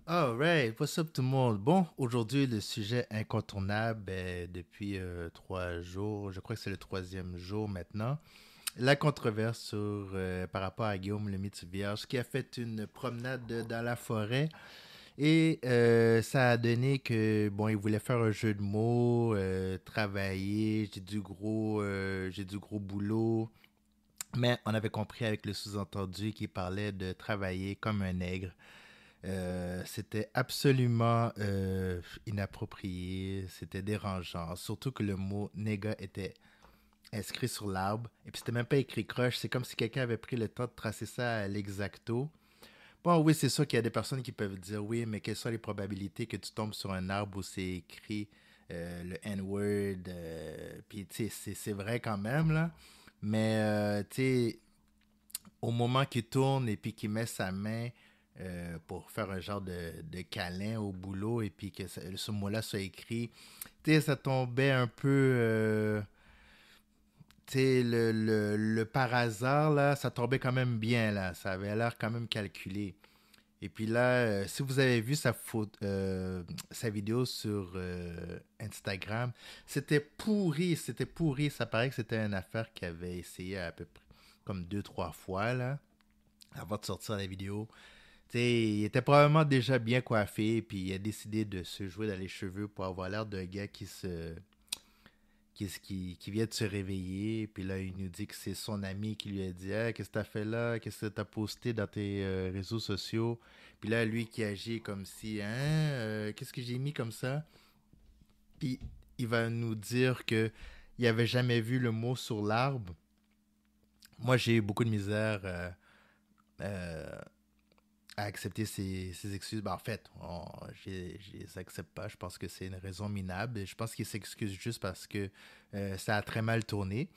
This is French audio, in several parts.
Alright, what's up tout le monde? Bon, aujourd'hui, le sujet incontournable depuis 3 jours, je crois que c'est le troisième jour maintenant, la controverse par rapport à Guillaume le Mythe Vierge qui a fait une promenade dans la forêt et ça a donné que, bon, il voulait faire un jeu de mots, travailler, j'ai du gros boulot, mais on avait compris avec le sous-entendu qu'il parlait de travailler comme un nègre. C'était absolument inapproprié, c'était dérangeant, surtout que le mot néga était inscrit sur l'arbre, et puis c'était même pas écrit croche, c'est comme si quelqu'un avait pris le temps de tracer ça à l'exacto. Bon, oui, c'est sûr qu'il y a des personnes qui peuvent dire oui, mais quelles sont les probabilités que tu tombes sur un arbre où c'est écrit le N-word, puis tu sais, c'est vrai quand même, là, mais tu sais, au moment qu'il tourne et puis qu'il met sa main pour faire un genre de câlin au boulot et puis que ce mot-là soit écrit, tu sais, ça tombait un peu, tu sais, le par hasard, là, ça tombait quand même bien, là, ça avait l'air quand même calculé. Et puis là, si vous avez vu sa vidéo sur Instagram, c'était pourri. Ça paraît que c'était une affaire qu'il avait essayé à peu près comme deux, trois fois, là, avant de sortir la vidéo. T'sais, il était probablement déjà bien coiffé, puis il a décidé de se jouer dans les cheveux pour avoir l'air d'un gars qui vient de se réveiller. Puis là, il nous dit que c'est son ami qui lui a dit hey, qu'est-ce que t'as fait là? Qu'est-ce que t'as posté dans tes réseaux sociaux? Puis là, lui qui agit comme si hein, qu'est-ce que j'ai mis comme ça? Puis il va nous dire que il avait jamais vu le mot sur l'arbre. Moi, j'ai eu beaucoup de misère euh, à accepter ses excuses. Ben, en fait, je les accepte pas. Je pense que c'est une raison minable. Et je pense qu'il s'excuse juste parce que ça a très mal tourné.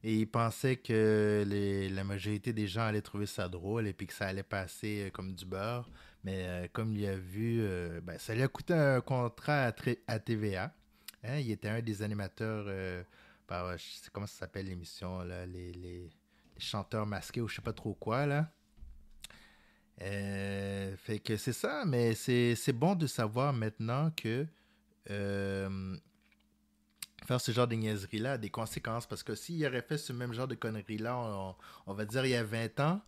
Et il pensait que la majorité des gens allaient trouver ça drôle et puis que ça allait passer comme du beurre. Mais comme il a vu, ben, ça lui a coûté un contrat à TVA. Hein, il était un des animateurs je sais comment ça s'appelle l'émission, là, les chanteurs masqués ou je sais pas trop quoi, là. Fait que c'est ça, mais c'est bon de savoir maintenant que euh, faire ce genre de niaiserie-là a des conséquences. Parce que s'il aurait fait ce même genre de conneries-là, on va dire il y a 20 ans,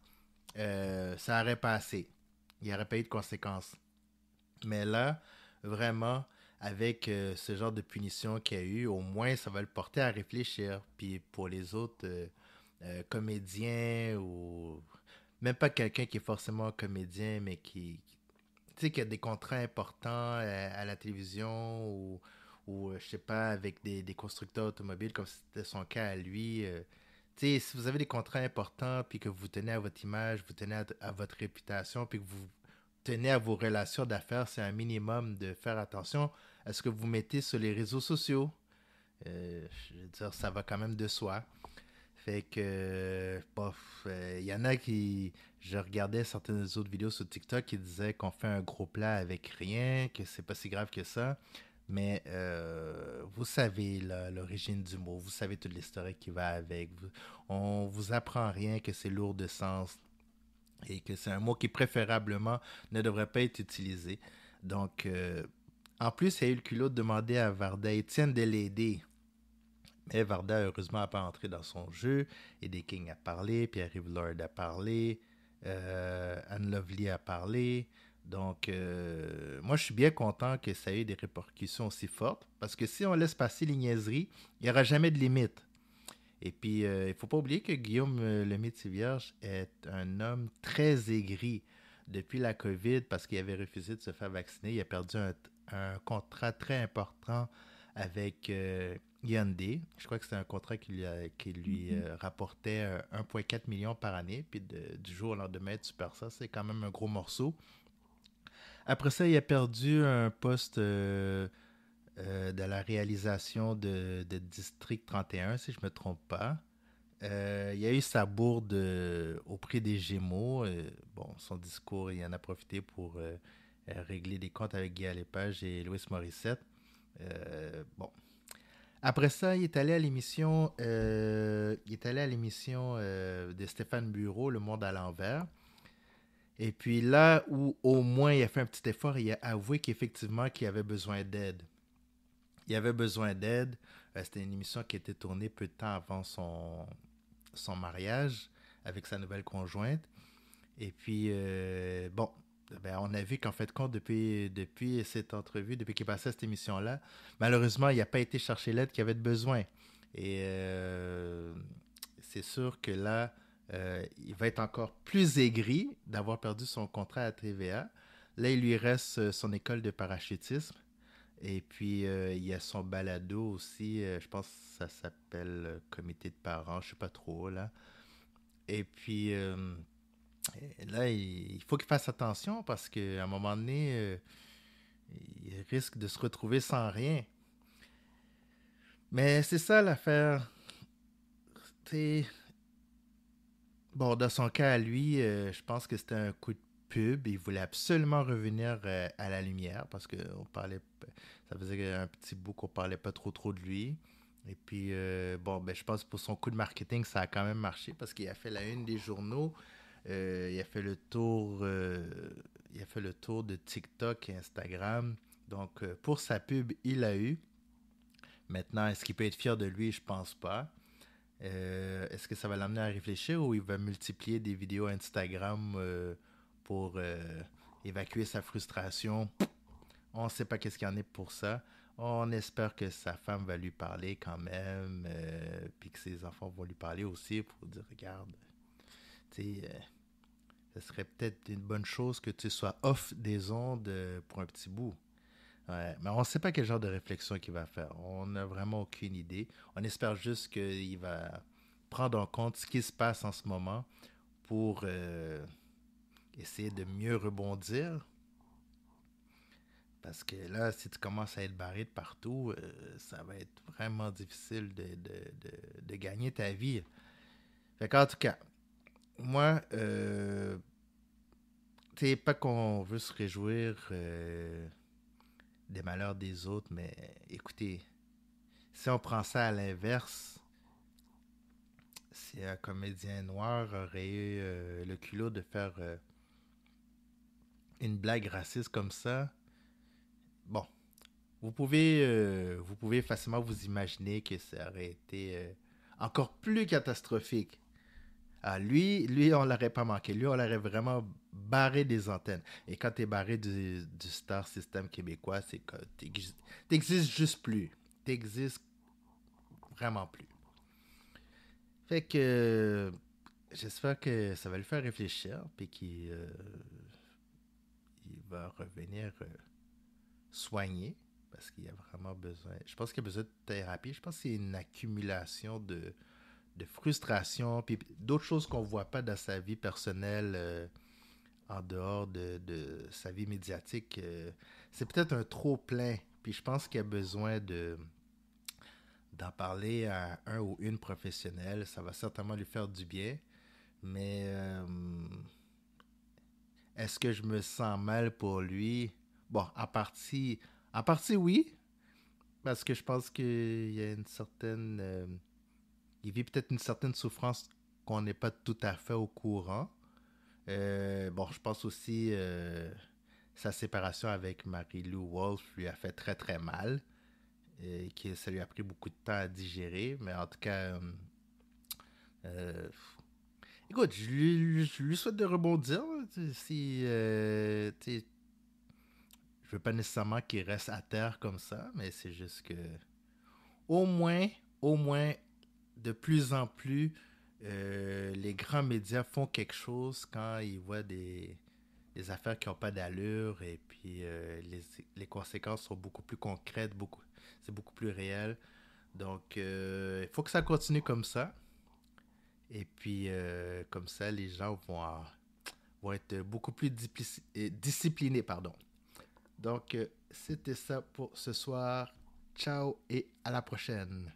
ça aurait passé. Il n'y aurait pas eu de conséquences. Mais là, vraiment, avec ce genre de punition qu'il y a eu, au moins, ça va le porter à réfléchir. Puis pour les autres comédiens ou même pas quelqu'un qui est forcément comédien, mais tu sais, qui a des contrats importants à la télévision ou je sais pas, avec des constructeurs automobiles, comme c'était son cas à lui. Tu sais, si vous avez des contrats importants, puis que vous tenez à votre image, vous tenez à votre réputation, puis que vous tenez à vos relations d'affaires, c'est un minimum de faire attention à ce que vous mettez sur les réseaux sociaux. Je veux dire, ça va quand même de soi. Fait que, bof, il y en a qui. Je regardais certaines autres vidéos sur TikTok qui disaient qu'on fait un gros plat avec rien, que c'est pas si grave que ça. Mais vous savez l'origine du mot, vous savez toute l'historique qui va avec. On vous apprend rien que c'est lourd de sens et que c'est un mot qui préférablement ne devrait pas être utilisé. Donc, en plus, il y a eu le culot de demander à Varda Étienne de l'aider. Mais Varda, heureusement, n'a pas entré dans son jeu. Eddie King a parlé, Pierre-Yves Lord a parlé, Anne Lovely a parlé. Donc, moi, je suis bien content que ça ait eu des répercussions aussi fortes, parce que si on laisse passer les niaiseries, il n'y aura jamais de limite. Et puis, il ne faut pas oublier que Guillaume le Métis-Vierge est un homme très aigri depuis la COVID parce qu'il avait refusé de se faire vacciner. Il a perdu un contrat très important avec Hyundai. Je crois que c'était un contrat qui lui Mhm. rapportait 1,4 million par année. Puis du jour au lendemain, tu perds ça. C'est quand même un gros morceau. Après ça, il a perdu un poste de la réalisation de District 31, si je ne me trompe pas. Il y a eu sa bourde au prix des Gémeaux. Bon, son discours, il en a profité pour régler des comptes avec Guy Lepage et Louis Morissette. Bon. Après ça, il est allé à l'émission de Stéphane Bureau, Le Monde à l'envers. Et puis là où au moins il a fait un petit effort, il a avoué qu'effectivement qu'il avait besoin d'aide. Il avait besoin d'aide. C'était une émission qui était tournée peu de temps avant son mariage avec sa nouvelle conjointe. Et puis, bon, ben, on a vu qu'en fait, compte, depuis cette entrevue, depuis qu'il passait cette émission-là, malheureusement, il n'a pas été chercher l'aide qu'il avait de besoin. Et c'est sûr que là, il va être encore plus aigri d'avoir perdu son contrat à TVA. Là, il lui reste son école de parachutisme. Et puis, il y a son balado aussi. Je pense que ça s'appelle Comité de parents. Je ne sais pas trop, là. Et puis, là, il faut qu'il fasse attention parce qu'à un moment donné, il risque de se retrouver sans rien. Mais c'est ça l'affaire. T'sais, bon, dans son cas à lui, je pense que c'était un coup de pub. Il voulait absolument revenir à la lumière parce que on parlait, ça faisait un petit bout qu'on parlait pas trop de lui. Et puis, bon, ben, je pense que pour son coup de marketing, ça a quand même marché parce qu'il a fait la une des journaux. Il a fait le tour, il a fait le tour de TikTok et Instagram. Donc, pour sa pub, il a eu. Maintenant, est-ce qu'il peut être fier de lui? Je pense pas. Est-ce que ça va l'amener à réfléchir ou il va multiplier des vidéos Instagram pour évacuer sa frustration? On ne sait pas qu'est-ce qu'il y en est pour ça. On espère que sa femme va lui parler quand même, puis que ses enfants vont lui parler aussi pour dire, regarde, tu sais, ce serait peut-être une bonne chose que tu sois off des ondes pour un petit bout. Ouais, mais on ne sait pas quel genre de réflexion qu'il va faire. On n'a vraiment aucune idée. On espère juste qu'il va prendre en compte ce qui se passe en ce moment pour essayer de mieux rebondir. Parce que là, si tu commences à être barré de partout, ça va être vraiment difficile de gagner ta vie. Fait qu'en tout cas, moi, tu sais, pas qu'on veut se réjouir des malheurs des autres, mais écoutez, si on prend ça à l'inverse, si un comédien noir aurait eu le culot de faire une blague raciste comme ça, bon, vous pouvez facilement vous imaginer que ça aurait été encore plus catastrophique. Ah, lui, on l'aurait pas manqué. Lui, on l'aurait vraiment barré des antennes. Et quand t'es barré du Star System québécois, c'est que t'existes juste plus. T'existes vraiment plus. Fait que j'espère que ça va le faire réfléchir, puis qu'il il va revenir soigné, parce qu'il a vraiment besoin. Je pense qu'il a besoin de thérapie. Je pense que c'est une accumulation de frustration, puis d'autres choses qu'on voit pas dans sa vie personnelle en dehors de sa vie médiatique. C'est peut-être un trop plein. Puis je pense qu'il a besoin d'en parler à un ou une professionnelle. Ça va certainement lui faire du bien. Mais est-ce que je me sens mal pour lui? Bon, en partie oui, parce que je pense qu'il y a une certaine... il vit peut-être une certaine souffrance qu'on n'est pas tout à fait au courant. Bon, je pense aussi sa séparation avec Marie-Lou Wolfe lui a fait très très mal. Et que ça lui a pris beaucoup de temps à digérer. Mais en tout cas, euh, écoute, je lui souhaite de rebondir. Si, je veux pas nécessairement qu'il reste à terre comme ça, mais c'est juste que au moins, au moins, de plus en plus, les grands médias font quelque chose quand ils voient des affaires qui n'ont pas d'allure et puis les conséquences sont beaucoup plus concrètes, c'est beaucoup plus réel. Donc, il faut que ça continue comme ça. Et puis, comme ça, les gens vont être beaucoup plus disciplinés. Pardon. Donc, c'était ça pour ce soir. Ciao et à la prochaine.